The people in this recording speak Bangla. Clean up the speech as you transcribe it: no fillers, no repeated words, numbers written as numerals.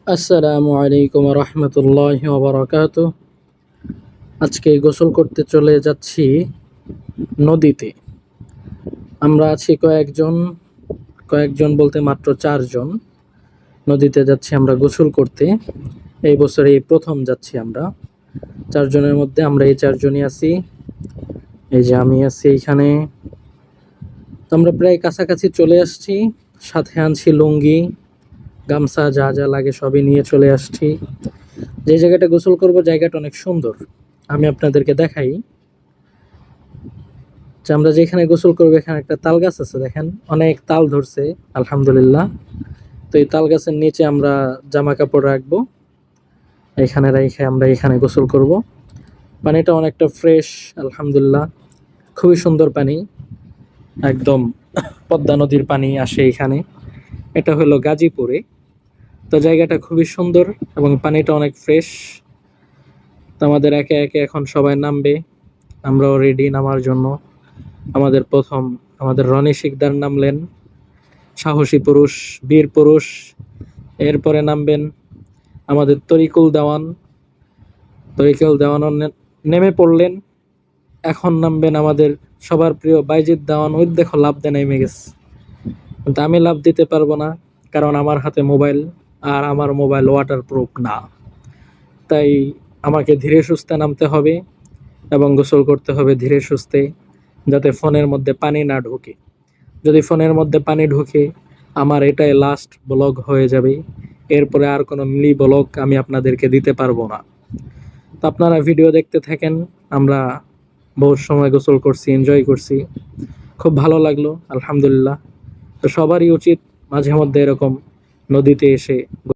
আসসালামু আলাইকুম রহমতুল্লাহি ওয়া বারাকাতুহু। আজকে গোসল করতে চলে যাচ্ছি নদীতে। আমরা আছি কয়েকজন বলতে মাত্র 4 জন। নদীতে যাচ্ছি আমরা গোসল করতে। এই বছরে এই প্রথম যাচ্ছি আমরা। 4 জনের মধ্যে আমরা এই 4 জনই আছি। এই যে আমি আছি এইখানে। তো আমরা প্রায় কাছাকাছি চলে আসছি। সাথে আনছি লুঙ্গি, গামছা, যা যা লাগে সবই নিয়ে চলে আসছি। যে জায়গাটা গোসল করব জায়গাটা অনেক সুন্দর। আমি আপনাদেরকে দেখাই যে আমরা যেখানে গোসল করবো এখানে একটা তাল গাছ আছে, দেখেন অনেক তাল ধরছে আলহামদুলিল্লাহ। তো এই তাল গাছের নিচে আমরা জামা কাপড় রাখবো, এখানে রেখে আমরা এখানে গোসল করব। পানিটা অনেকটা ফ্রেশ আলহামদুলিল্লাহ, খুবই সুন্দর পানি, একদম পদ্মা নদীর পানি আসে এখানে। এটা হলো গাজীপুরে। তো জায়গাটা খুবই সুন্দর এবং পানিটা অনেক ফ্রেশ। তো আমাদের একে একে এখন সবাই নামবে, আমরাও রেডি নামার জন্য। আমাদের রনি শিকদার নামলেন, সাহসী পুরুষ, বীর পুরুষ। এরপরে নামবেন আমাদের তরিকুল দেওয়ানও নেমে পড়লেন। এখন নামবেন আমাদের সবার প্রিয় বাইজিদ দেওয়ান। ওই দেখো লাফ দিয়ে নেমে গেছে, কিন্তু আমি লাফ দিতে পারবো না, কারণ আমার হাতে মোবাইল, আর আমার মোবাইল ওয়াটার প্রুফ না। তাই আমাকে ধীরে সুস্থে নামতে হবে এবং গোসল করতে হবে ধীরে সুস্থে, যাতে ফোনের মধ্যে পানি না ঢোকে। যদি ফোনের মধ্যে পানি ঢোকে, আমার এটাই লাস্ট ব্লগ হয়ে যাবে। এরপরে আর কোনো মিলি ব্লগ আমি আপনাদেরকে দিতে পারবো না। তো আপনারা ভিডিও দেখতে থাকেন। আমরা বহুত সময় গোসল করছি, এনজয় করছি, খুব ভালো লাগলো আলহামদুলিল্লাহ। তো সবারই উচিত মাঝে মধ্যে এরকম নদীতে এসে